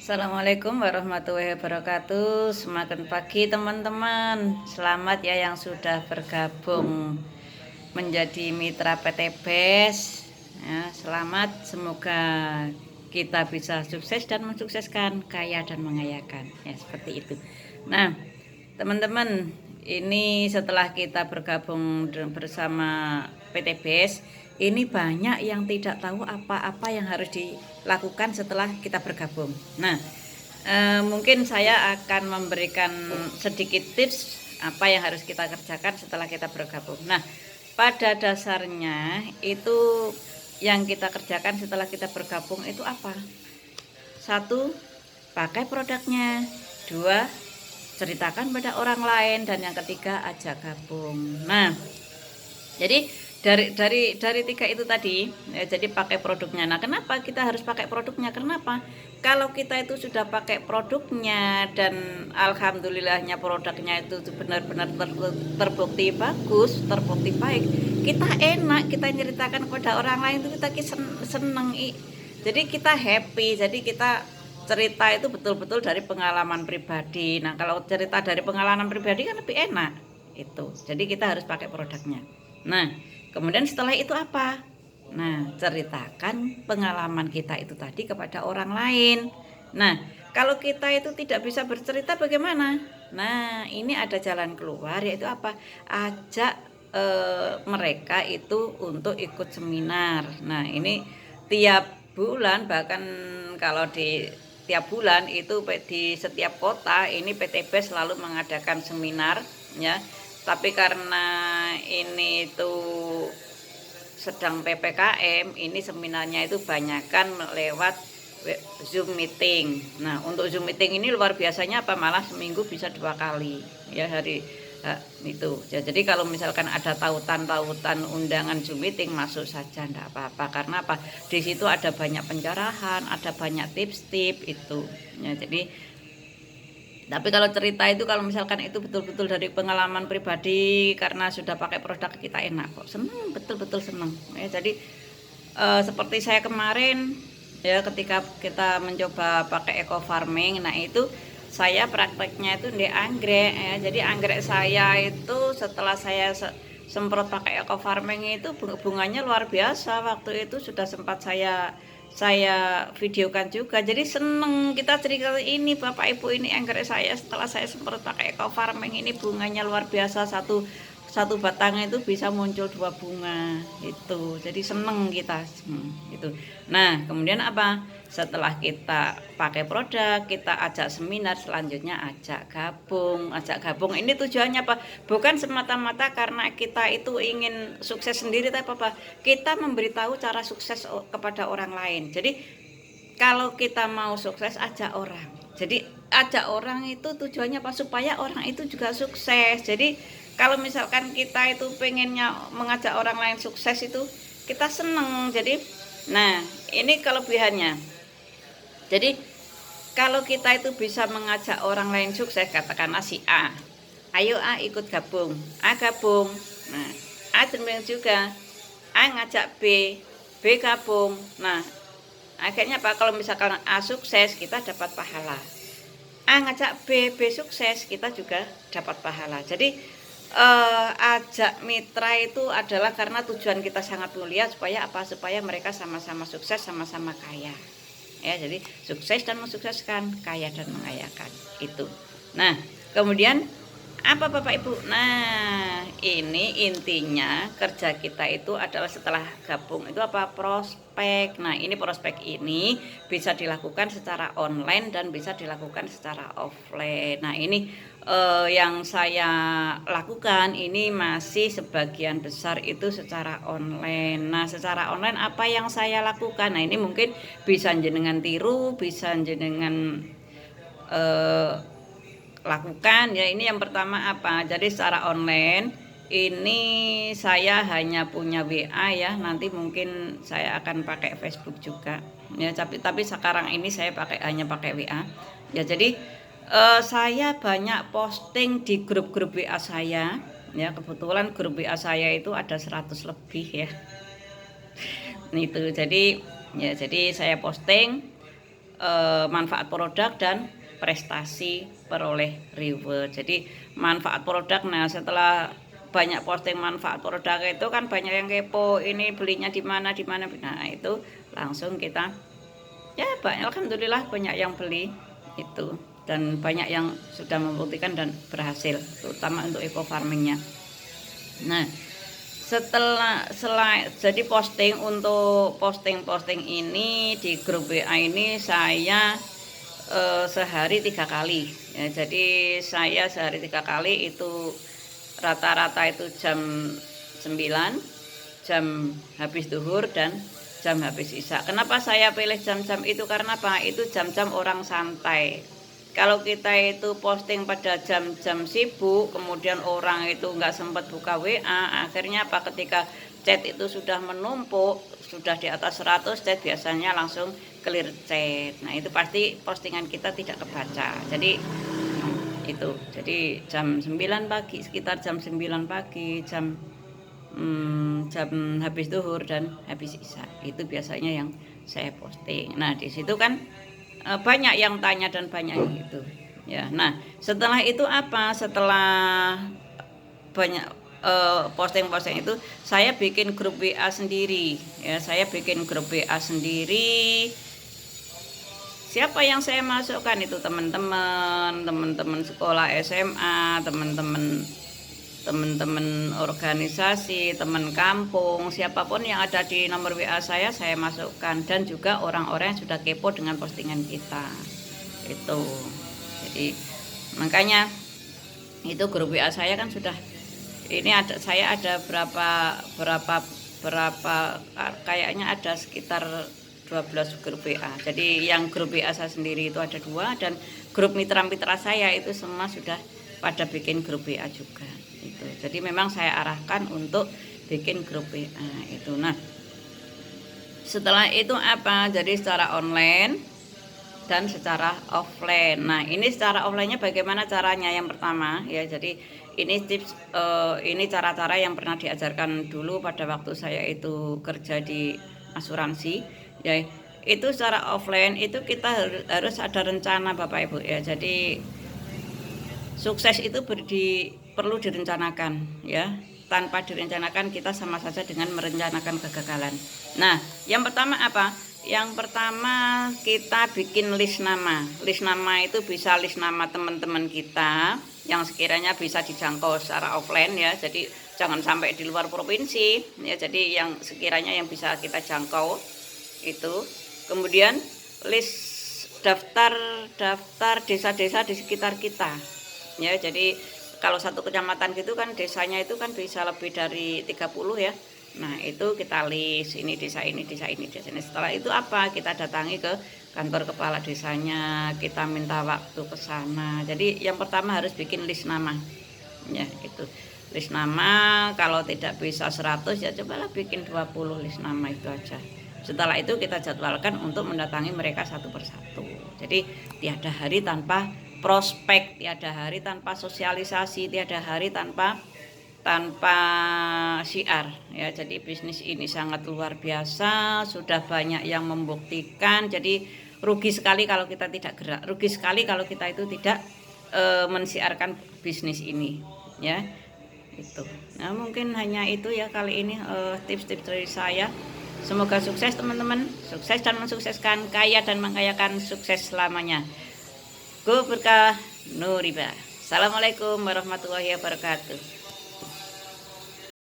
Assalamualaikum warahmatullahi wabarakatuh. Semakin pagi teman-teman. Selamat ya yang sudah bergabung menjadi mitra PT BES. Ya, selamat, semoga kita bisa sukses dan mensukseskan, kaya dan mengayakan. Ya, seperti itu. Nah, teman-teman, ini setelah kita bergabung bersama PT BES, ini banyak yang tidak tahu apa-apa yang harus dilakukan setelah kita bergabung. Nah, mungkin saya akan memberikan sedikit tips apa yang harus kita kerjakan setelah kita bergabung. Nah, pada dasarnya itu yang kita kerjakan setelah kita bergabung itu apa? Satu, pakai produknya. Dua, ceritakan pada orang lain. Dan yang ketiga, ajak gabung. Nah, jadi dari tiga itu tadi ya, jadi pakai produknya. Nah, kenapa kita harus pakai produknya? Kenapa? Kalau kita itu sudah pakai produknya dan alhamdulillahnya produknya itu benar-benar terbukti bagus, terbukti baik, kita enak, kita ceritakan kepada orang lain itu kita seneng. Jadi kita happy, jadi kita cerita itu betul-betul dari pengalaman pribadi. Nah, kalau cerita dari pengalaman pribadi kan lebih enak itu. Jadi kita harus pakai produknya. Nah, kemudian setelah itu apa? Nah, ceritakan pengalaman kita itu tadi kepada orang lain. Nah, kalau kita itu tidak bisa bercerita bagaimana? Nah, ini ada jalan keluar, yaitu apa? Ajak mereka itu untuk ikut seminar. Nah, ini tiap bulan, bahkan kalau di tiap bulan itu di setiap kota ini PT BES selalu mengadakan seminar ya. Tapi karena ini tuh sedang PPKM, ini seminarnya itu banyakkan lewat Zoom meeting. Nah, untuk Zoom meeting ini luar biasanya apa, malah seminggu bisa 2 kali ya hari itu. Ya, jadi kalau misalkan ada tautan-tautan undangan Zoom meeting, masuk saja, enggak apa-apa. Karena apa? Di situ ada banyak pencerahan, ada banyak tips-tips itu. Ya, jadi tapi kalau cerita itu, kalau misalkan itu betul-betul dari pengalaman pribadi karena sudah pakai produk kita, enak kok, seneng, betul-betul seneng ya. Jadi seperti saya kemarin ya, ketika kita mencoba pakai eco farming, nah itu saya prakteknya itu di anggrek ya. Jadi anggrek saya itu setelah saya semprot pakai eco farming itu bunganya luar biasa. Waktu itu sudah sempat saya videokan juga. Jadi seneng kita cerita, ini Bapak Ibu, ini anggrek saya setelah saya semprot pakai eco farming ini bunganya luar biasa, satu batangnya itu bisa muncul 2 bunga itu. Jadi seneng kita itu. Nah, kemudian apa, setelah kita pakai produk, kita ajak seminar, selanjutnya ajak gabung ini tujuannya apa? Bukan semata-mata karena kita itu ingin sukses sendiri, tapi apa, kita memberitahu cara sukses kepada orang lain. Jadi kalau kita mau sukses, ajak orang. Jadi ajak orang itu tujuannya apa? Supaya orang itu juga sukses. Jadi kalau misalkan kita itu pengennya mengajak orang lain sukses, itu kita seneng. Jadi nah, ini kelebihannya. Jadi kalau kita itu bisa mengajak orang lain sukses, katakanlah si A, ayo A ikut gabung, A gabung. Nah, A juga, A ngajak B, B gabung. Nah, akhirnya apa, kalau misalkan A sukses, kita dapat pahala. A ngajak B, B sukses, kita juga dapat pahala. Jadi ajak mitra itu adalah karena tujuan kita sangat mulia, supaya apa? Supaya mereka sama-sama sukses, sama-sama kaya. Ya, jadi sukses dan mensukseskan, kaya dan mengayakan itu. Nah, kemudian apa Bapak Ibu? Nah, ini intinya kerja kita itu adalah setelah gabung itu apa? Prospek. Nah, ini prospek ini bisa dilakukan secara online dan bisa dilakukan secara offline. Nah, ini yang saya lakukan ini masih sebagian besar itu secara online. Nah, secara online apa yang saya lakukan? Nah, ini mungkin bisa jenengan tiru, bisa jenengan lakukan ya. Ini yang pertama apa, jadi secara online ini saya hanya punya WA ya, nanti mungkin saya akan pakai Facebook juga ya, tapi sekarang ini saya hanya pakai WA ya. Jadi saya banyak posting di grup-grup WA saya ya, kebetulan grup WA saya itu ada 100 lebih ya itu. Jadi ya, jadi saya posting manfaat produk dan prestasi peroleh reward. Jadi manfaat produk, nah setelah banyak posting manfaat produk itu kan banyak yang kepo, ini belinya di mana, nah itu langsung kita ya banyak, alhamdulillah banyak yang beli itu, dan banyak yang sudah membuktikan dan berhasil, terutama untuk eco farmingnya. Nah jadi untuk posting ini di grup WA ini saya sehari 3 kali ya. Jadi saya sehari 3 kali itu rata-rata itu jam 9, jam habis duhur, dan jam habis isya. Kenapa saya pilih jam-jam itu? Karena apa? Itu jam-jam orang santai. Kalau kita itu posting pada jam-jam sibuk, kemudian orang itu nggak sempat buka WA, akhirnya apa? Ketika chat itu sudah menumpuk, sudah di atas 100 chat, biasanya langsung clear chat. Nah itu pasti postingan kita tidak kebaca. Jadi itu, jadi jam 9 pagi, sekitar jam 9 pagi, jam habis duhur dan habis isya, itu biasanya yang saya posting. Nah di situ kan banyak yang tanya dan banyak yang itu ya. Nah setelah itu apa, setelah banyak posting-posting itu, saya bikin grup WA sendiri ya. Saya bikin grup WA sendiri. Siapa yang saya masukkan itu teman-teman sekolah SMA, teman-teman organisasi, teman kampung, siapapun yang ada di nomor WA saya masukkan, dan juga orang-orang yang sudah kepo dengan postingan kita itu. Jadi makanya itu grup WA saya kan sudah ini saya ada berapa kayaknya ada sekitar 12 grup WA. Jadi yang grup WA saya sendiri itu ada 2, dan grup mitra-mitra saya itu semua sudah pada bikin grup WA juga itu. Jadi memang saya arahkan untuk bikin grup WA itu. Nah setelah itu apa, jadi secara online dan secara offline. Nah ini secara offline-nya bagaimana caranya? Yang pertama ya, jadi ini tips, ini cara-cara yang pernah diajarkan dulu pada waktu saya itu kerja di asuransi ya. Itu secara offline itu kita harus ada rencana Bapak Ibu ya. Jadi sukses itu perlu direncanakan ya. Tanpa direncanakan kita sama saja dengan merencanakan kegagalan. Nah yang pertama apa? Yang pertama kita bikin list nama. List nama itu bisa list nama teman-teman kita yang sekiranya bisa dijangkau secara offline ya. Jadi jangan sampai di luar provinsi ya. Jadi yang sekiranya yang bisa kita jangkau itu. Kemudian list daftar desa-desa di sekitar kita ya. Jadi kalau satu kecamatan gitu kan desanya itu kan bisa lebih dari 30 ya. Nah itu kita list, ini desa ini, desa ini, desa ini. Setelah itu apa, kita datangi ke kantor kepala desanya, kita minta waktu ke sana. Jadi yang pertama harus bikin list nama ya, itu list nama. Kalau tidak bisa 100 ya cobalah bikin 20 list nama itu aja. Setelah itu kita jadwalkan untuk mendatangi mereka satu persatu. Jadi tiada hari tanpa prospek, tiada hari tanpa sosialisasi, tiada hari tanpa syiar ya. Jadi bisnis ini sangat luar biasa, sudah banyak yang membuktikan. Jadi rugi sekali kalau kita tidak gerak, rugi sekali kalau kita itu tidak mensiarkan bisnis ini ya itu. Nah mungkin hanya itu ya kali ini tips-tips dari saya. Semoga sukses teman-teman, sukses dan mensukseskan, kaya dan mengkayakan, sukses selamanya. Go berkah Nuriba. Assalamualaikum warahmatullahi wabarakatuh.